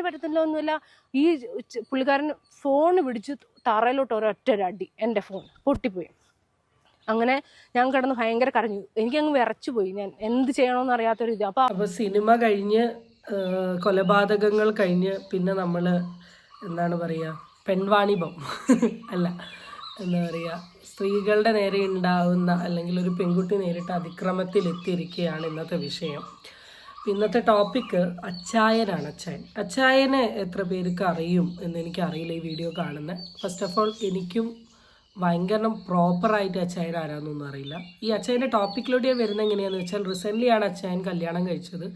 പറ്റത്തില്ല ഒന്നുമില്ല. ഈ പുള്ളിക്കാരൻ ഫോൺ പിടിച്ച് തറയിലോട്ട് ഒരൊറ്റ അടി, എൻ്റെ ഫോൺ പൊട്ടിപ്പോയി. അങ്ങനെ ഞാൻ കിടന്ന് ഭയങ്കര കരഞ്ഞു. എനിക്കങ്ങ് വിറച്ചു പോയി. ഞാൻ എന്ത് ചെയ്യണമെന്ന് അറിയാത്തൊരു ഇത്. അപ്പോൾ സിനിമ കഴിഞ്ഞ് കൊലപാതകങ്ങൾ കഴിഞ്ഞ് പിന്നെ നമ്മൾ എന്താണ് പറയുക, പെൺവാണിഭം അല്ല എന്താ പറയുക, സ്ത്രീകളുടെ നേരെ ഉണ്ടാവുന്ന അല്ലെങ്കിൽ ഒരു പെൺകുട്ടി നേരിട്ട് അതിക്രമത്തിലെത്തിയിരിക്കുകയാണ് ഇന്നത്തെ വിഷയം. ഇന്നത്തെ ടോപ്പിക്ക് അച്ചായനാണ്. അച്ചായനെ എത്ര പേർക്ക് അറിയും എന്ന് എനിക്കറിയില്ല ഈ വീഡിയോ കാണുന്നത്. ഫസ്റ്റ് ഓഫ് ഓൾ എനിക്കും ഭയങ്കര പ്രോപ്പറായിട്ട് അച്ചായൻ ആരാന്നൊന്നും അറിയില്ല. ഈ അച്ചായൻ്റെ ടോപ്പിക്കിലൂടെ വരുന്നത് എങ്ങനെയാണെന്ന് വെച്ചാൽ, റീസെൻ്റ്ലിയാണ് അച്ചായൻ കല്യാണം കഴിച്ചത്.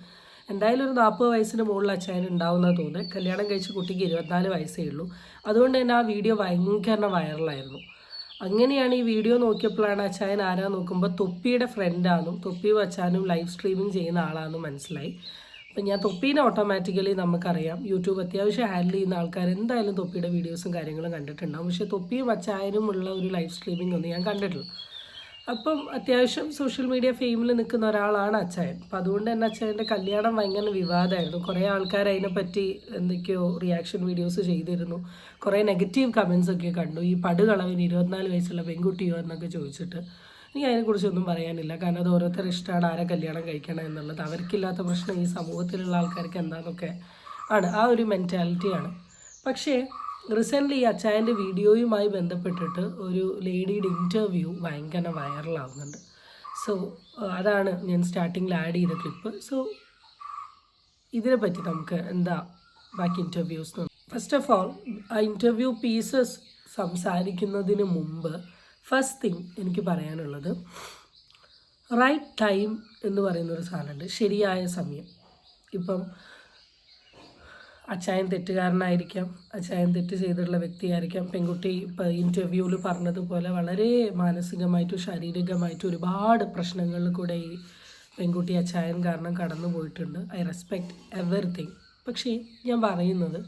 എന്തായാലും ഒരു 40 വയസ്സിന് മുകളിൽ അച്ചായൻ ഉണ്ടാവുന്ന തോന്നുന്നത്. കല്യാണം കഴിച്ച കുട്ടിക്ക് 24 വയസ്സേ ഉള്ളൂ. അതുകൊണ്ട് തന്നെ ആ വീഡിയോ ഭയങ്കര വൈറലായിരുന്നു. അങ്ങനെയാണ് ഈ വീഡിയോ നോക്കിയപ്പോഴാണ് അച്ചായൻ ആരാ നോക്കുമ്പോൾ തൊപ്പിയുടെ ഫ്രണ്ടാണെന്നും തൊപ്പിയും അച്ചാനും ലൈവ് സ്ട്രീമിങ് ചെയ്യുന്ന ആളാണെന്നും മനസ്സിലായി. അപ്പം ഞാൻ തൊപ്പീനെ ഓട്ടോമാറ്റിക്കലി നമുക്കറിയാം, യൂട്യൂബ് അത്യാവശ്യം ഹാൻഡിൽ ചെയ്യുന്ന ആൾക്കാർ എന്തായാലും തൊപ്പിയുടെ വീഡിയോസും കാര്യങ്ങളും കണ്ടിട്ടുണ്ടാകും. പക്ഷേ തൊപ്പിയും അച്ചായനും ഉള്ള ഒരു ലൈവ് സ്ട്രീമിംഗ് ഒന്നും ഞാൻ കണ്ടിട്ടില്ല. അപ്പം അത്യാവശ്യം സോഷ്യൽ മീഡിയ ഫെയിമിൽ നിൽക്കുന്ന ഒരാളാണ് അച്ചായൻ. അപ്പം അതുകൊണ്ട് തന്നെ അച്ചായൻ്റെ കല്യാണം ഭയങ്കര വിവാദമായിരുന്നു. കുറേ ആൾക്കാർ അതിനെപ്പറ്റി എന്തൊക്കെയോ റിയാക്ഷൻ വീഡിയോസ് ചെയ്തിരുന്നു. കുറേ നെഗറ്റീവ് കമൻസ് ഒക്കെ കണ്ടു. ഈ പടുകളവിന് 24 വയസ്സുള്ള പെൺകുട്ടിയോ എന്നൊക്കെ ചോദിച്ചിട്ട് എനിക്ക് അതിനെക്കുറിച്ചൊന്നും പറയാനില്ല. കാരണം അത് ഓരോരുത്തരുടെ ഇഷ്ടമാണ് ആരെ കല്യാണം കഴിക്കണം എന്നുള്ളത്. അവർക്കില്ലാത്ത പ്രശ്നം ഈ സമൂഹത്തിലുള്ള ആൾക്കാർക്ക് എന്താണെന്നൊക്കെ ആണ്, ആ ഒരു മെൻറ്റാലിറ്റിയാണ്. പക്ഷേ റീസെൻ്റ്ലി ഈ അച്ചായൻ്റെ വീഡിയോയുമായി ബന്ധപ്പെട്ടിട്ട് ഒരു ലേഡിയുടെ ഇൻ്റർവ്യൂ ഭയങ്കര വൈറലാവുന്നുണ്ട്. സോ അതാണ് ഞാൻ സ്റ്റാർട്ടിങ്ങിൽ ആഡ് ചെയ്ത ക്ലിപ്പ്. സോ ഇതിനെപ്പറ്റി നമുക്ക് എന്താ ബാക്കി ഇൻ്റർവ്യൂസ്. ഫസ്റ്റ് ഓഫ് ഓൾ ആ ഇൻ്റർവ്യൂ പീസസ് സംസാരിക്കുന്നതിന് മുമ്പ് ഫസ്റ്റ് തിങ് എനിക്ക് പറയാനുള്ളത്, റൈറ്റ് ടൈം എന്ന് പറയുന്നൊരു സാധനമുണ്ട്, ശരിയായ സമയം. ഇപ്പം അച്ചായൻ തെറ്റുകാരനായിരിക്കാം, അച്ചായൻ തെറ്റ് ചെയ്തിട്ടുള്ള വ്യക്തിയായിരിക്കാം. പെൺകുട്ടി ഇപ്പോൾ ഇൻ്റർവ്യൂവിൽ പറഞ്ഞതുപോലെ വളരെ മാനസികമായിട്ടും ശാരീരികമായിട്ടും ഒരുപാട് പ്രശ്നങ്ങളിൽ കൂടെ ഈ പെൺകുട്ടി അച്ചായൻ കാരണം കടന്നു പോയിട്ടുണ്ട്. I respect everything. പക്ഷേ ഞാൻ പറയുന്നത്,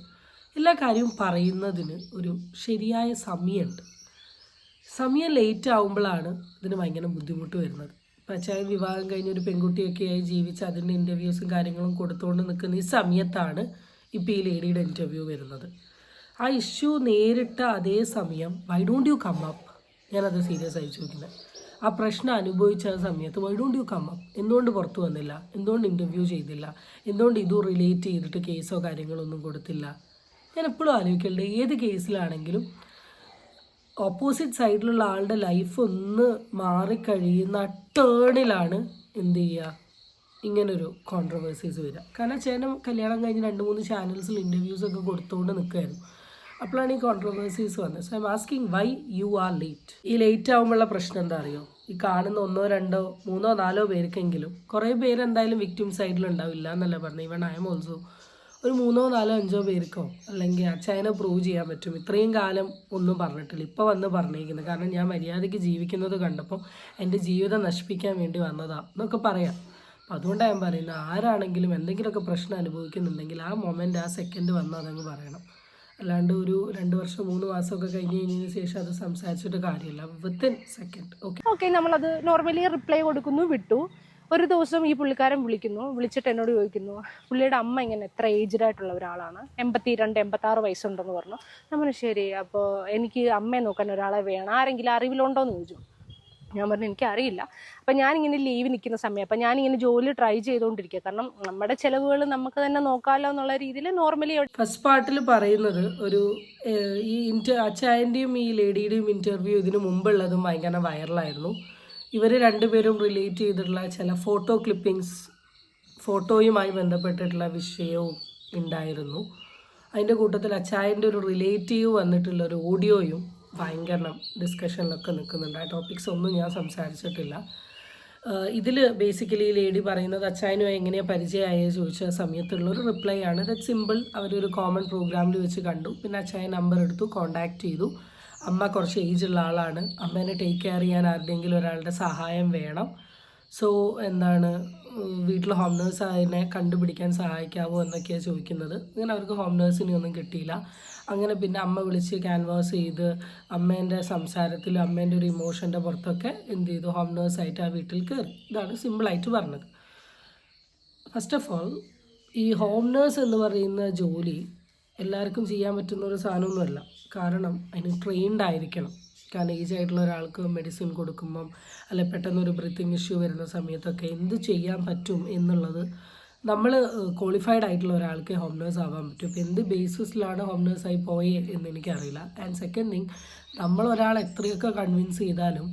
എല്ലാ കാര്യവും പറയുന്നതിന് ഒരു ശരിയായ സമയമുണ്ട്. സമയം ലേറ്റ് ആകുമ്പോഴാണ് ഇതിന് ഭയങ്കര ബുദ്ധിമുട്ട് വരുന്നത്. ഇപ്പം അച്ചായൻ വിവാഹം കഴിഞ്ഞൊരു പെൺകുട്ടിയൊക്കെയായി ജീവിച്ച് അതിൻ്റെ ഇൻ്റർവ്യൂസും കാര്യങ്ങളും കൊടുത്തുകൊണ്ട് നിൽക്കുന്ന ഈ സമയത്താണ് ഇപ്പോൾ ഈ ലേഡിയുടെ ഇൻ്റർവ്യൂ വരുന്നത്. ആ ഇഷ്യൂ നേരിട്ട അതേ സമയം why don't you come up, ഞാനത് സീരിയസ് ആയി ചോദിക്കുന്നത്. ആ പ്രശ്നം അനുഭവിച്ച സമയത്ത് why don't you come up, എന്തുകൊണ്ട് പുറത്തു വന്നില്ല, എന്തുകൊണ്ട് ഇൻ്റർവ്യൂ ചെയ്തില്ല, എന്തുകൊണ്ട് ഇത് റിലേറ്റ് ചെയ്തിട്ട് കേസോ കാര്യങ്ങളോ ഒന്നും കൊടുത്തില്ല. ഞാൻ എപ്പോഴും ആലോചിക്കലുണ്ട്, ഏത് കേസിലാണെങ്കിലും ഓപ്പോസിറ്റ് സൈഡിലുള്ള ആളുടെ ലൈഫ് ഒന്ന് മാറിക്കഴിയുന്ന ടേണിലാണ് എന്ത് ചെയ്യുക, ഇങ്ങനൊരു കോൺട്രവേഴ്സീസ് വരിക. കാരണം ചേട്ടൻ കല്യാണം കഴിഞ്ഞ് 2-3 ചാനൽസിൽ ഇൻ്റർവ്യൂസൊക്കെ കൊടുത്തുകൊണ്ട് നിൽക്കുകയായിരുന്നു. അപ്പോഴാണ് ഈ കോൺട്രവേഴ്സീസ് വന്നത്. So I'm asking why you are late. ഈ ലേറ്റ് ആകുമ്പോഴുള്ള പ്രശ്നം എന്താ അറിയോ, ഈ കാണുന്ന 1, 2, 3, 4 പേർക്കെങ്കിലും കുറേ പേര് എന്തായാലും വിക്ടിം സൈഡിലുണ്ടാവില്ല എന്നല്ല പറഞ്ഞു. ഈവൻ ഐ എം ഓൾസോ ഒരു 3, 4, 5 പേർക്കോ അല്ലെങ്കിൽ അച്ചായനെ പ്രൂവ് ചെയ്യാൻ പറ്റും. ഇത്രയും കാലം ഒന്നും പറഞ്ഞിട്ടില്ല, ഇപ്പോൾ വന്ന് പറഞ്ഞിരിക്കുന്നത്. കാരണം ഞാൻ മര്യാദയ്ക്ക് ജീവിക്കുന്നത് കണ്ടപ്പോൾ എൻ്റെ ജീവിതം നശിപ്പിക്കാൻ വേണ്ടി വന്നതാണ് എന്നൊക്കെ പറയാം. അപ്പോൾ അതുകൊണ്ടാണ് ഞാൻ പറയുന്നത്, ആരാണെങ്കിലും എന്തെങ്കിലുമൊക്കെ പ്രശ്നം അനുഭവിക്കുന്നുണ്ടെങ്കിൽ ആ മൊമെൻ്റ്, ആ സെക്കൻഡ് വന്ന് അതങ്ങ് പറയണം. അല്ലാണ്ട് ഒരു 2 വർഷം 3 മാസമൊക്കെ കഴിഞ്ഞ് കഴിഞ്ഞതിന് ശേഷം അത് സംസാരിച്ചിട്ട് കാര്യമില്ല. വിത്തിൻ സെക്കൻഡ് ഓക്കെ നമ്മളത് നോർമലി റിപ്ലൈ കൊടുക്കുന്നു, വിട്ടു. ഒരു ദിവസം ഈ പുള്ളിക്കാരൻ വിളിച്ചിട്ട് എന്നോട് ചോദിക്കുന്നു, പുള്ളിയുടെ അമ്മ ഇങ്ങനെ എത്ര ഏജ്ഡ് ആയിട്ടുള്ള ഒരാളാണ്, 82, 86 വയസ്സുണ്ടെന്ന് പറഞ്ഞു. നമ്മൾ ശരി, അപ്പോൾ എനിക്ക് അമ്മയെ നോക്കാൻ ഒരാളെ വേണം, ആരെങ്കിലും അറിവിലുണ്ടോ എന്ന് ചോദിച്ചു. ഞാൻ പറഞ്ഞു എനിക്കറിയില്ല. അപ്പം ഞാനിങ്ങനെ ലീവ് നിൽക്കുന്ന സമയം, അപ്പം ഞാനിങ്ങനെ ജോലി ട്രൈ ചെയ്തുകൊണ്ടിരിക്കുക. കാരണം നമ്മുടെ ചിലവുകൾ നമുക്ക് തന്നെ നോക്കാമല്ലോ എന്നുള്ള രീതിയിൽ നോർമലി. ഫസ്റ്റ് പാർട്ടിൽ പറയുന്നത് ഒരു ഈ അച്ചായൻ്റെയും ഈ ലേഡിയുടെയും ഇൻ്റർവ്യൂ ഇതിന് മുമ്പുള്ളതും ഭയങ്കര വൈറലായിരുന്നു. ഇവർ രണ്ടുപേരും റിലേറ്റ് ചെയ്തിട്ടുള്ള ചില ഫോട്ടോ ക്ലിപ്പിങ്സ്, ഫോട്ടോയുമായി ബന്ധപ്പെട്ടിട്ടുള്ള വിഷയവും ഉണ്ടായിരുന്നു. അതിൻ്റെ കൂട്ടത്തിൽ അച്ചായൻ്റെ ഒരു റിലേറ്റീവ് വന്നിട്ടുള്ള ഒരു ഓഡിയോയും ഭയങ്കര ഡിസ്കഷനിലൊക്കെ നിൽക്കുന്നുണ്ട്. ആ ടോപ്പിക്സ് ഒന്നും ഞാൻ സംസാരിച്ചിട്ടില്ല. ഇതിൽ ബേസിക്കലി ലേഡി പറയുന്നത് അച്ചായനുമായി എങ്ങനെയാണ് പരിചയമായത് ചോദിച്ച സമയത്തുള്ളൊരു റിപ്ലൈ ആണ്. That simple. അവരൊരു കോമൺ പ്രോഗ്രാമിൽ വെച്ച് കണ്ടു, പിന്നെ അച്ചായൻ നമ്പർ എടുത്തു, കോണ്ടാക്ട് ചെയ്തു. അമ്മ കുറച്ച് ഏജുള്ള ആളാണ്, അമ്മേനെ ടേക്ക് കെയർ ചെയ്യാൻ ആരുടെയെങ്കിലും ഒരാളുടെ സഹായം വേണം. സോ എന്താണ്, വീട്ടിൽ ഹോം നേഴ്സ് അതിനെ കണ്ടുപിടിക്കാൻ സഹായിക്കാമോ എന്നൊക്കെയാണ് ചോദിക്കുന്നത്. അങ്ങനെ അവർക്ക് ഹോം നേഴ്സിനെ ഒന്നും കിട്ടിയില്ല. അങ്ങനെ പിന്നെ അമ്മ വിളിച്ച് ക്യാൻവാസ് ചെയ്ത് അമ്മേൻ്റെ സംസാരത്തിലും അമ്മേൻ്റെ ഒരു ഇമോഷൻ്റെ പുറത്തൊക്കെ എന്ത് ചെയ്തു, ഹോം നേഴ്സായിട്ട് ആ വീട്ടിൽ കയറി. ഇതാണ് സിമ്പിളായിട്ട് പറഞ്ഞത്. ഫസ്റ്റ് ഓഫ് ഓൾ ഈ ഹോം നേഴ്സ് എന്ന് പറയുന്ന ജോലി എല്ലാവർക്കും ചെയ്യാൻ പറ്റുന്ന ഒരു സാധനമൊന്നുമല്ല. കാരണം അതിന് ട്രെയിൻഡ് ആയിരിക്കണം. കാരണം ഏജ് ആയിട്ടുള്ള ഒരാൾക്ക് മെഡിസിൻ കൊടുക്കുമ്പം അല്ലെ പെട്ടെന്നൊരു ബ്രീത്തിങ് ഇഷ്യൂ വരുന്ന സമയത്തൊക്കെ എന്ത് ചെയ്യാൻ പറ്റും എന്നുള്ളത് നമ്മൾ ക്വാളിഫൈഡ് ആയിട്ടുള്ള ഒരാൾക്ക് ഹോം നേഴ്സ് ആവാൻ പറ്റും. ഇപ്പോൾ എന്ത് ബേസിസിലാണ് ഹോം നേഴ്സായി പോയേ എന്ന് എനിക്കറിയില്ല. ആൻഡ് സെക്കൻഡ് തിങ്, നമ്മൾ ഒരാൾ എത്രയൊക്കെ കൺവിൻസ് ചെയ്താലും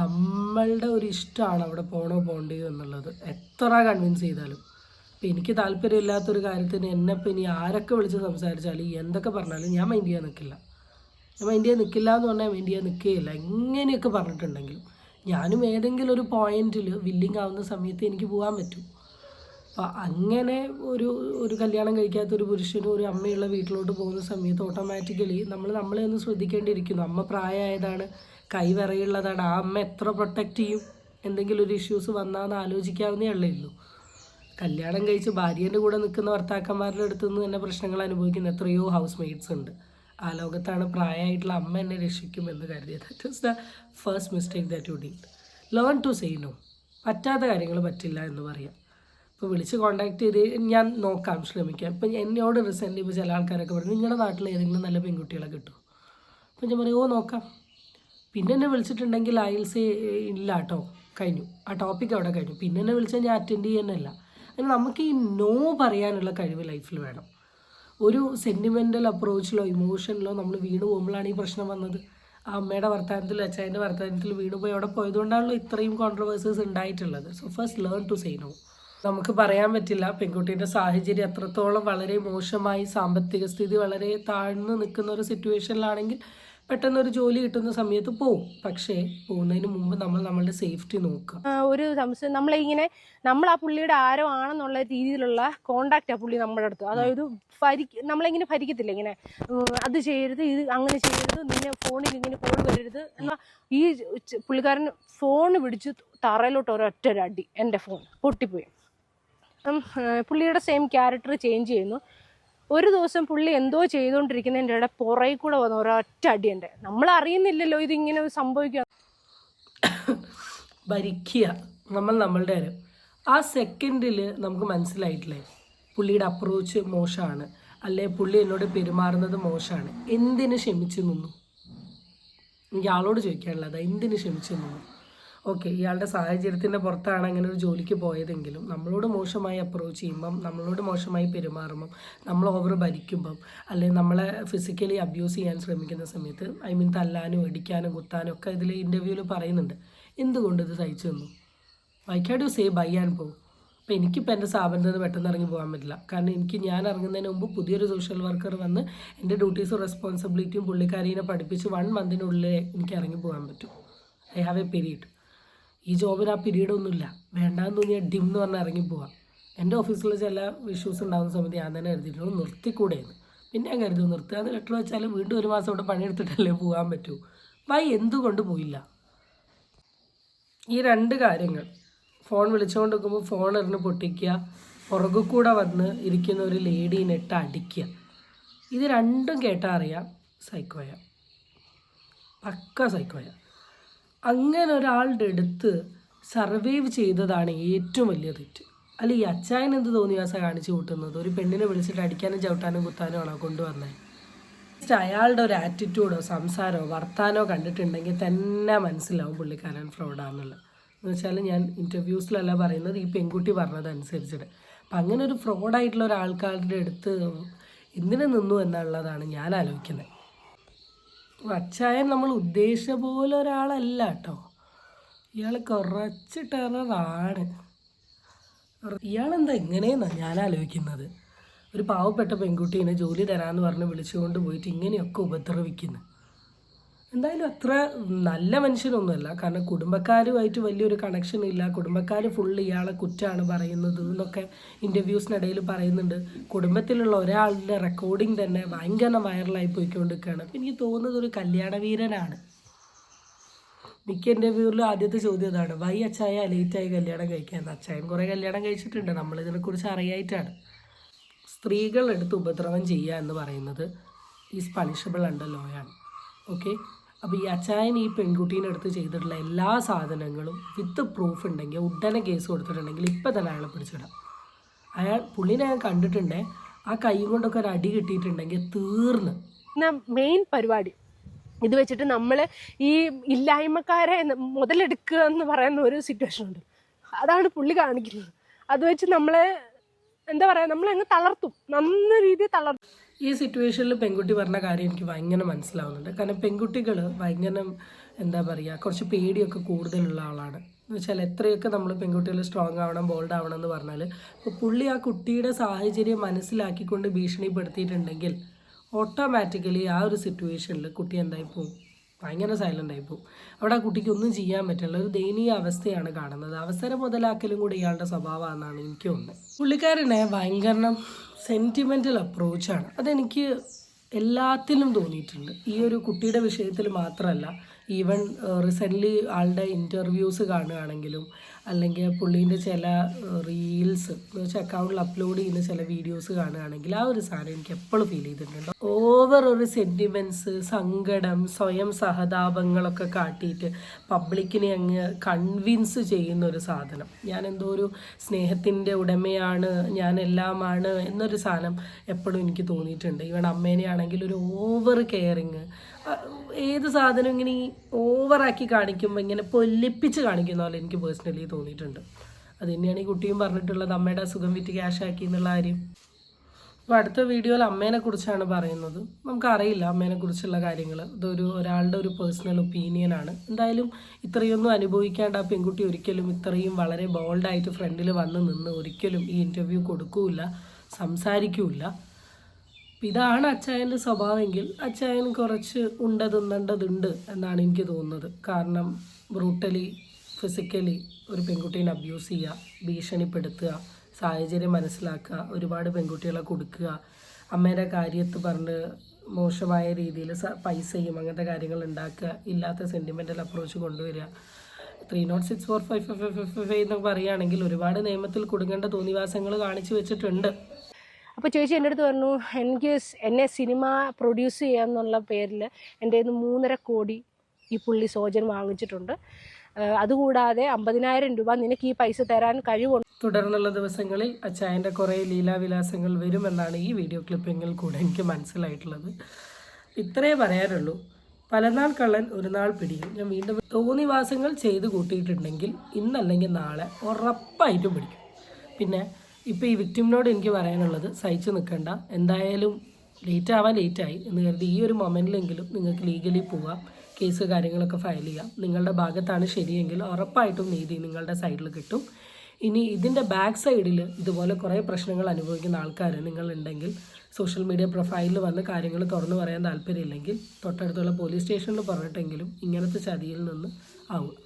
നമ്മളുടെ ഒരു ഇഷ്ടമാണ് അവിടെ പോകണോ പോകണ്ടയോ എന്നുള്ളത്. എത്ര കൺവിൻസ് ചെയ്താലും ഇപ്പം എനിക്ക് താല്പര്യമില്ലാത്തൊരു കാര്യത്തിന് എന്നെ ഇപ്പം ഇനി ആരൊക്കെ വിളിച്ച് സംസാരിച്ചാലും എന്തൊക്കെ പറഞ്ഞാലും ഞാൻ മൈൻഡ് ചെയ്യാൻ നിൽക്കില്ല. ഞാൻ മൈൻഡ് ചെയ്യാൻ നിൽക്കില്ല എന്ന് പറഞ്ഞാൽ മൈൻഡ് ചെയ്യാൻ നിൽക്കുകയില്ല. എങ്ങനെയൊക്കെ പറഞ്ഞിട്ടുണ്ടെങ്കിലും ഞാനും ഏതെങ്കിലും ഒരു പോയിന്റിൽ വില്ലിങ് ആവുന്ന സമയത്ത് എനിക്ക് പോകാൻ പറ്റും. അപ്പം അങ്ങനെ ഒരു കല്യാണം കഴിക്കാത്തൊരു പുരുഷനും ഒരു അമ്മയുള്ള വീട്ടിലോട്ട് പോകുന്ന സമയത്ത് ഓട്ടോമാറ്റിക്കലി നമ്മളെ ഒന്ന് ശ്രദ്ധിക്കേണ്ടിയിരിക്കുന്നു. അമ്മ പ്രായമായതാണ്, കൈ വിറയുള്ളതാണ്. ആ അമ്മ എത്ര പ്രൊട്ടക്റ്റ് ചെയ്യും? എന്തെങ്കിലും ഒരു ഇഷ്യൂസ് വന്നാന്ന് ആലോചിക്കാവുന്നേ ഉള്ളൂ. കല്യാണം കഴിച്ച് ഭാര്യേൻ്റെ കൂടെ നിൽക്കുന്ന ഭർത്താക്കന്മാരുടെ അടുത്ത് നിന്ന് തന്നെ പ്രശ്നങ്ങൾ അനുഭവിക്കുന്ന എത്രയോ ഹൗസ് മെയ്റ്റ്സ് ഉണ്ട്. ആ ലോകത്താണ് പ്രായമായിട്ടുള്ള അമ്മ എന്നെ രക്ഷിക്കുമെന്ന് കരുതിയത്. That is the first mistake that you did. Learn to say no. പറ്റാത്ത കാര്യങ്ങൾ പറ്റില്ല എന്ന് പറയാം. ഇപ്പോൾ വിളിച്ച് കോൺടാക്ട് ചെയ്ത് ഞാൻ നോക്കാം, ശ്രമിക്കാം. ഇപ്പം എന്നോട് റീസെൻ്റ്ലി ഇപ്പോൾ ചില ആൾക്കാരൊക്കെ പറഞ്ഞു നിങ്ങളുടെ നാട്ടിൽ ഏതെങ്കിലും നല്ല പെൺകുട്ടികളെ കിട്ടും. അപ്പം ഞാൻ പറയും നോക്കാം. പിന്നെ എന്നെ വിളിച്ചിട്ടുണ്ടെങ്കിൽ അയൽസേ ഇല്ല കേട്ടോ, കഴിഞ്ഞു, ആ ടോപ്പിക് അവിടെ കഴിഞ്ഞു. പിന്നെ എന്നെ വിളിച്ചാൽ ഞാൻ അറ്റൻഡ് ചെയ്യുന്നതല്ല. അങ്ങനെ നമുക്ക് ഈ നോ പറയാനുള്ള കഴിവ് ലൈഫിൽ വേണം. ഒരു സെൻറ്റിമെൻ്റൽ അപ്രോച്ചിലോ ഇമോഷനിലോ നമ്മൾ വീണ് പോകുമ്പോഴാണ് ഈ പ്രശ്നം വന്നത്. ആ അമ്മയുടെ വർത്തമാനത്തിൽ അച്ഛൻ്റെ വർത്തമാനത്തിൽ വീണ് പോയി അവിടെ പോയതുകൊണ്ടാണല്ലോ ഇത്രയും കോൺട്രവേഴ്സീസ് ഉണ്ടായിട്ടുള്ളത്. So first learn to say no. നമുക്ക് പറയാൻ പറ്റില്ല, പെൺകുട്ടീൻ്റെ സാഹചര്യം അത്രത്തോളം വളരെ മോശമായി, സാമ്പത്തിക സ്ഥിതി വളരെ താഴ്ന്നു നിൽക്കുന്ന ഒരു സിറ്റുവേഷനിലാണെങ്കിൽ പെട്ടെന്നൊരു ജോലി കിട്ടുന്ന സമയത്ത് പോവും. പക്ഷേ പോകുന്നതിന് മുമ്പ് നമ്മളുടെ സേഫ്റ്റി നോക്കുക. ഒരു സംശയം, നമ്മൾ ആ പുള്ളിയുടെ ആരോ ആണെന്നുള്ള രീതിയിലുള്ള കോണ്ടാക്റ്റ് ആ പുള്ളി നമ്മുടെ അടുത്ത്, അതായത് നമ്മളിങ്ങനെ ഭരിക്കത്തില്ല, ഇങ്ങനെ അത് ചെയ്യരുത്, ഇത് അങ്ങനെ ചെയ്യരുത്, നിന്നെ ഫോണിൽ ഇങ്ങനെ കോൾ വരരുത് എന്നാൽ ഈ പുള്ളിക്കാരൻ ഫോൺ പിടിച്ച് തറയിലോട്ട് ഒരൊറ്റ അടി, എൻ്റെ ഫോൺ പൊട്ടിപ്പോയി. പുള്ളിയുടെ സെയിം ക്യാരക്ടർ ചേഞ്ച് ചെയ്യുന്നു. ഒരു ദിവസം പുള്ളി എന്തോ ചെയ്തുകൊണ്ടിരിക്കുന്നതിൻ്റെ ഇടയിൽ പുറകിൽ കൂടെ വന്ന ഒരൊറ്റ അടിയുണ്ട്. നമ്മൾ അറിയുന്നില്ലല്ലോ ഇതിങ്ങനെ സംഭവിക്കുക. ഭരിക്കുക നമ്മളുടെ ആ സെക്കൻഡിൽ നമുക്ക് മനസ്സിലായിട്ടില്ലേ പുള്ളിയുടെ അപ്രോച്ച് മോശമാണ്, അല്ലെ പുള്ളി എന്നോട് പെരുമാറുന്നത് മോശമാണ്, എന്തിനു ക്ഷമിച്ചു നിന്നു? എനിക്ക് ആളോട് ചോദിക്കാനുള്ളത് എന്തിനു ക്ഷമിച്ചു നിന്നു? ഓക്കെ, ഇയാളുടെ സാഹചര്യത്തിൻ്റെ പുറത്താണ് അങ്ങനെ ഒരു ജോലിക്ക് പോയതെങ്കിലും നമ്മളോട് മോശമായി അപ്രോച്ച് ചെയ്യുമ്പം, നമ്മളോട് മോശമായി പെരുമാറുമ്പം, നമ്മൾ ഓവർ ഭരിക്കുമ്പം, അല്ലെങ്കിൽ നമ്മളെ ഫിസിക്കലി അബ്യൂസ് ചെയ്യാൻ ശ്രമിക്കുന്ന സമയത്ത്, തല്ലാനും ഇടിക്കാനും കുത്താനും ഒക്കെ ഇതിൽ ഇൻ്റർവ്യൂവിൽ പറയുന്നുണ്ട്. എന്തുകൊണ്ട് ഇത് സഹിച്ചു തന്നു? Why could you say bye and പോകും? അപ്പോൾ എനിക്കിപ്പോൾ എൻ്റെ സ്ഥാപനത്തിൽ നിന്ന് പെട്ടെന്ന് ഇറങ്ങി പോകാൻ പറ്റില്ല. കാരണം ഞാൻ ഇറങ്ങുന്നതിന് മുമ്പ് പുതിയൊരു സോഷ്യൽ വർക്കർ വന്ന് എൻ്റെ ഡ്യൂട്ടീസും റെസ്പോൺസിബിലിറ്റിയും പുള്ളിക്കാരീനെ പഠിപ്പിച്ച് 1 മന്തിനുള്ളിൽ എനിക്ക് ഇറങ്ങി പോകാൻ പറ്റും. I have A period. ഈ ജോബിന് ആ പീരീഡൊന്നുമില്ല, വേണ്ടാന്ന് തോന്നിയാൽ ഡിം എന്ന് പറഞ്ഞാൽ ഇറങ്ങിപ്പോവാം. എൻ്റെ ഓഫീസിൽ ചില ഇഷ്യൂസ് ഉണ്ടാകുന്ന സമയത്ത് ഞാൻ തന്നെ കരുതിയിട്ടുള്ളൂ നിർത്തിക്കൂടെയെന്ന്. പിന്നെ ഞാൻ കരുതും നിർത്തുക എന്ന് ലെറ്റർ വെച്ചാൽ വീണ്ടും 1 മാസം ഇവിടെ പണിയെടുത്തിട്ടല്ലേ പോകാൻ പറ്റൂ. എന്തുകൊണ്ട് പോയില്ല? ഈ 2 കാര്യങ്ങൾ, ഫോൺ വിളിച്ചുകൊണ്ട് നിൽക്കുമ്പോൾ ഫോൺ എറിഞ്ഞ് പൊട്ടിക്കുക, പുറകു കൂടെ വന്ന് ഇരിക്കുന്ന ഒരു ലേഡീനെ ഇട്ട് അടിക്കുക, ഇത് 2ഉം കേട്ടാൽ അറിയാം സൈക്കോയ, പക്ക സൈക്കോയ. അങ്ങനെ ഒരാളുടെ അടുത്ത് സർവൈവ് ചെയ്തതാണ് ഏറ്റവും വലിയ തെറ്റ്. അല്ല ഈ അച്ചായൻ എന്ത് തോന്നിയാസ കാണിച്ചു കൂട്ടുന്നത്? ഒരു പെണ്ണിനെ വിളിച്ചിട്ട് അടിക്കാനും ചവിട്ടാനും കുത്താനും ആണോ കൊണ്ടുവന്നത്? അയാളുടെ ഒരു ആറ്റിറ്റ്യൂഡോ സംസാരമോ വർത്താനോ കണ്ടിട്ടുണ്ടെങ്കിൽ തന്നെ മനസ്സിലാവും പുള്ളിക്കാരൻ ഫ്രോഡാണെന്നുള്ളത്. എന്ന് വെച്ചാൽ ഞാൻ ഇൻ്റർവ്യൂസിലല്ല പറയുന്നത്, ഈ പെൺകുട്ടി പറഞ്ഞതനുസരിച്ചിട്ട്. അപ്പം അങ്ങനെ ഒരു ഫ്രോഡായിട്ടുള്ള ഒരാൾക്കാരുടെ അടുത്ത് എന്തിനു നിന്നു എന്നുള്ളതാണ് ഞാൻ ആലോചിക്കുന്നത്. അച്ചായൻ നമ്മൾ ഉദ്ദേശിച്ച പോലെ ഒരാളല്ല കേട്ടോ. ഇയാൾ കുറച്ച് ടെററാണ്. ഇയാളെന്താ എങ്ങനെയെന്നാണ് ഞാൻ ആലോചിക്കുന്നത്. ഒരു പാവപ്പെട്ട പെൺകുട്ടീനെ ജോലി തരാമെന്ന് പറഞ്ഞ് വിളിച്ചുകൊണ്ട് പോയിട്ട് ഇങ്ങനെയൊക്കെ ഉപദ്രവിക്കുന്നു. എന്തായാലും അത്ര നല്ല മനുഷ്യനൊന്നുമല്ല. കാരണം കുടുംബക്കാരുമായിട്ട് വലിയൊരു കണക്ഷൻ ഇല്ല, കുടുംബക്കാർ ഫുള്ള് ഇയാളെ കുറ്റമാണ് പറയുന്നത് എന്നൊക്കെ ഇൻ്റർവ്യൂസിനിടയിൽ പറയുന്നുണ്ട്. കുടുംബത്തിലുള്ള ഒരാളുടെ റെക്കോർഡിങ് തന്നെ ഭയങ്കര വൈറലായി പോയിക്കൊണ്ടിരിക്കുകയാണ്. അപ്പം എനിക്ക് തോന്നുന്നത് ഒരു കല്യാണവീരനാണ്. മിക്ക ഇൻ്റർവ്യൂവിലും ആദ്യത്തെ ചോദ്യം ഇതാണ്, വൈ അച്ചായ ലേറ്റായി കല്യാണം കഴിക്കാൻ? അച്ചായൻ കുറേ കല്യാണം കഴിച്ചിട്ടുണ്ട്, നമ്മളിതിനെക്കുറിച്ച് അറിയായിട്ടാണ്. സ്ത്രീകളെടുത്ത് ഉപദ്രവം ചെയ്യുക എന്ന് പറയുന്നത് ഈസ് പണിഷബിൾ അണ്ടർ ലോ ആണ്. ഓക്കെ, അപ്പോൾ ഈ അച്ചായൻ ഈ പെൺകുട്ടീൻ്റെ അടുത്ത് ചെയ്തിട്ടുള്ള എല്ലാ സാധനങ്ങളും വിത്ത് പ്രൂഫ് ഉണ്ടെങ്കിൽ ഉടനെ കേസ് കൊടുത്തിട്ടുണ്ടെങ്കിൽ ഇപ്പം തന്നെ അയാളെ പിടിച്ചിടാം. പുള്ളിനെ ഞാൻ കണ്ടിട്ടുണ്ടേ, ആ കൈ കൊണ്ടൊക്കെ ഒരു അടി കിട്ടിയിട്ടുണ്ടെങ്കിൽ തീർന്ന്. മെയിൻ പരിപാടി ഇത് വെച്ചിട്ട് നമ്മൾ ഈ ഇല്ലായ്മക്കാരെ മുതലെടുക്കുക എന്ന് പറയുന്ന ഒരു സിറ്റുവേഷൻ ഉണ്ട്. അതാണ് പുള്ളി കാണിക്കുന്നത്. അത് വെച്ച് നമ്മളെ എന്താ പറയുക, നമ്മളങ്ങ് തളർത്തും, നല്ല രീതിയിൽ തളർത്തും. ഈ സിറ്റുവേഷനിൽ പെൺകുട്ടി പറഞ്ഞ കാര്യം എനിക്ക് ഭയങ്കര മനസ്സിലാവുന്നുണ്ട്. കാരണം പെൺകുട്ടികൾ ഭയങ്കര എന്താ പറയുക, കുറച്ച് പേടിയൊക്കെ കൂടുതലുള്ള ആളാണ്. എന്ന് വെച്ചാൽ എത്രയൊക്കെ നമ്മൾ പെൺകുട്ടികൾ സ്ട്രോങ് ആവണം, ബോൾഡ് ആവണം എന്ന് പറഞ്ഞാൽ, ഇപ്പോൾ പുള്ളി ആ കുട്ടിയുടെ സാഹചര്യം മനസ്സിലാക്കിക്കൊണ്ട് ഭീഷണിപ്പെടുത്തിയിട്ടുണ്ടെങ്കിൽ ഓട്ടോമാറ്റിക്കലി ആ ഒരു സിറ്റുവേഷനിൽ കുട്ടി എന്തായി പോകും, ഭയങ്കര സൈലൻ്റ് ആയി പോകും. അവിടെ ആ കുട്ടിക്ക് ഒന്നും ചെയ്യാൻ പറ്റില്ല, ഒരു ദയനീയ അവസ്ഥയാണ് കാണുന്നത്. അവസരം മുതലാക്കലും കൂടി ഇയാളുടെ സ്വഭാവമാണെന്നാണ് എനിക്ക് തോന്നുന്നത്. പുള്ളിക്കാരനെ ഭയങ്കര സെൻറ്റിമെൻ്റൽ അപ്രോച്ചാണ്. അതെനിക്ക് എല്ലാത്തിലും തോന്നിയിട്ടുണ്ട്. ഈ ഒരു കുട്ടിയുടെ വിഷയത്തിൽ മാത്രമല്ല, ഈവൻ റീസെൻ്റ്ലി ആളുടെ ഇൻ്റർവ്യൂസ് കാണുകയാണെങ്കിലും അല്ലെങ്കിൽ പുള്ളീൻ്റെ ചില റീൽസ് എന്ന് വെച്ചാൽ അക്കൗണ്ടിൽ അപ്ലോഡ് ചെയ്യുന്ന ചില വീഡിയോസ് കാണുകയാണെങ്കിൽ ആ ഒരു സാധനം എനിക്ക് എപ്പോഴും ഫീൽ ചെയ്തിട്ടുണ്ട്. ഓവർ ഒരു സെൻറ്റിമെൻറ്റ്സ്, സങ്കടം, സ്വയം സഹതാപങ്ങളൊക്കെ കാട്ടിയിട്ട് പബ്ലിക്കിനെ അങ്ങ് കൺവിൻസ് ചെയ്യുന്ന ഒരു സാധനം. ഞാൻ എന്തോ ഒരു സ്നേഹത്തിൻ്റെ ഉടമയാണ്, ഞാൻ എല്ലാമാണ് എന്നൊരു സാധനം എപ്പോഴും എനിക്ക് തോന്നിയിട്ടുണ്ട്. ഈവൻ അമ്മേനെയാണെങ്കിൽ ഒരു ഓവർ കെയറിങ്, ഏത് സാധനം ഇങ്ങനെ ഈ ഓവറാക്കി കാണിക്കുമ്പോൾ ഇങ്ങനെ പൊല്ലിപ്പിച്ച് കാണിക്കുന്ന പോലെ എനിക്ക് പേഴ്സണലി തോന്നിയിട്ടുണ്ട്. അത് തന്നെയാണ് ഈ കുട്ടിയും പറഞ്ഞിട്ടുള്ളത്, അമ്മയുടെ അസുഖം വിറ്റ് ക്യാഷ് ആക്കി എന്നുള്ള കാര്യം. അപ്പോൾ അടുത്ത വീഡിയോയിൽ അമ്മേനെ കുറിച്ചാണ് പറയുന്നത്. നമുക്കറിയില്ല അമ്മേനെ കുറിച്ചുള്ള കാര്യങ്ങൾ, ഇതൊരു ഒരാളുടെ ഒരു പേഴ്സണൽ ഒപ്പീനിയനാണ്. എന്തായാലും ഇത്രയൊന്നും അനുഭവിക്കാണ്ട് ആ പെൺകുട്ടി ഒരിക്കലും ഇത്രയും വളരെ ബോൾഡായിട്ട് ഫ്രണ്ടിൽ വന്ന് നിന്ന് ഒരിക്കലും ഈ ഇൻ്റർവ്യൂ കൊടുക്കൂല, സംസാരിക്കൂല. ഇതാണ് അച്ചായൻ്റെ സ്വഭാവമെങ്കിൽ അച്ചായൻ കുറച്ച് ഉണ്ടതുണ്ടതുണ്ട് എന്നാണ് എനിക്ക് തോന്നുന്നത്. കാരണം ബ്രൂട്ടലി, ഫിസിക്കലി ഒരു പെൺകുട്ടീനെ അബ്യൂസ് ചെയ്യുക, ഭീഷണിപ്പെടുത്തുക, സാഹചര്യം മനസ്സിലാക്കുക, ഒരുപാട് പെൺകുട്ടികളെ കൊടുക്കുക, അമ്മേൻ്റെ കാര്യത്ത് പറഞ്ഞ് മോശമായ രീതിയിൽ പൈസയും അങ്ങനത്തെ കാര്യങ്ങൾ ഉണ്ടാക്കുക, ഇല്ലാത്ത സെൻറ്റിമെൻ്റൽ അപ്രോച്ച് കൊണ്ടുവരിക. 3064555 എന്നൊക്കെ പറയുകയാണെങ്കിൽ ഒരുപാട് നിയമത്തിൽ കൊടുക്കേണ്ട തോന്നിവാസങ്ങൾ കാണിച്ചു വെച്ചിട്ടുണ്ട്. അപ്പോൾ ചേച്ചി എൻ്റെ അടുത്ത് പറഞ്ഞു, എന്നെ സിനിമ പ്രൊഡ്യൂസ് ചെയ്യാന്നുള്ള പേരിൽ എൻ്റെ കയ്യിൽ നിന്ന് 3.5 കോടി ഈ പുള്ളി സോജൻ വാങ്ങിച്ചിട്ടുണ്ട്. അതുകൂടാതെ 50,000 രൂപ നിനക്ക് ഈ പൈസ തരാൻ കഴിവുണ്ട്. തുടർന്നുള്ള ദിവസങ്ങളിൽ അച്ചായൻ്റെ കുറേ ലീലാവിലാസങ്ങൾ വരുമെന്നാണ് ഈ വീഡിയോ ക്ലിപ്പിങ്ങിൽ കൂടെ എനിക്ക് മനസ്സിലായിട്ടുള്ളത്. ഇത്രേ പറയാനുള്ളൂ. പലനാൾ കള്ളൻ ഒരു നാൾ പിടിയും. ഞാൻ വീണ്ടും തോന്നിവാസങ്ങൾ ചെയ്ത് കൂട്ടിയിട്ടുണ്ടെങ്കിൽ ഇന്നല്ലെങ്കിൽ നാളെ ഉറപ്പായിട്ടും പിടിക്കും. പിന്നെ ഇപ്പോൾ ഈ വിക്ടിമിനോട് എനിക്ക് പറയാനുള്ളത്, സഹിച്ചു നിൽക്കണ്ട. എന്തായാലും ലേറ്റായി എന്ന് കരുതി ഈ ഒരു മൊമെൻറ്റിലെങ്കിലും നിങ്ങൾക്ക് ലീഗലി പോവാം, കേസ് കാര്യങ്ങളൊക്കെ ഫയൽ ചെയ്യാം. നിങ്ങളുടെ ഭാഗത്താണ് ശരിയെങ്കിൽ ഉറപ്പായിട്ടും നീതി നിങ്ങളുടെ സൈഡിൽ കിട്ടും. ഇനി ഇതിൻ്റെ ബാക്ക് സൈഡിൽ ഇതുപോലെ കുറേ പ്രശ്നങ്ങൾ അനുഭവിക്കുന്ന ആൾക്കാർ നിങ്ങളുണ്ടെങ്കിൽ സോഷ്യൽ മീഡിയ പ്രൊഫൈലിൽ വന്ന് കാര്യങ്ങൾ തുറന്നു പറയാൻ താല്പര്യമില്ലെങ്കിൽ തൊട്ടടുത്തുള്ള പോലീസ് സ്റ്റേഷനിൽ പറഞ്ഞിട്ടെങ്കിലും ഇങ്ങനത്തെ ചതിയിൽ നിന്ന് ആവുക.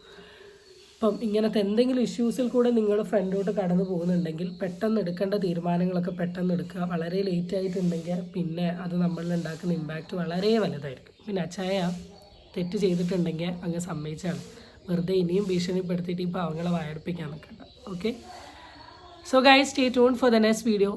അപ്പം ഇങ്ങനത്തെ എന്തെങ്കിലും ഇഷ്യൂസിൽ കൂടെ നിങ്ങൾ ഫ്രണ്ടോട്ട് കടന്നു പോകുന്നുണ്ടെങ്കിൽ പെട്ടെന്ന് എടുക്കേണ്ട തീരുമാനങ്ങളൊക്കെ പെട്ടെന്ന് എടുക്കുക. വളരെ ലേറ്റ് ആയിട്ടുണ്ടെങ്കിൽ പിന്നെ അത് നമ്മളിൽ ഉണ്ടാക്കുന്ന ഇമ്പാക്റ്റ് വളരെ വലുതായിരിക്കും. പിന്നെ അച്ചായ തെറ്റ് ചെയ്തിട്ടുണ്ടെങ്കിൽ അങ്ങ് സമ്മതിച്ചാണ്, വെറുതെ ഇനിയും ഭീഷണിപ്പെടുത്തിയിട്ട് ഇപ്പോൾ അവങ്ങളെ വായടിപ്പിക്കാൻ നിൽക്കണ്ട. Okay, so guys, stay tuned for the next video.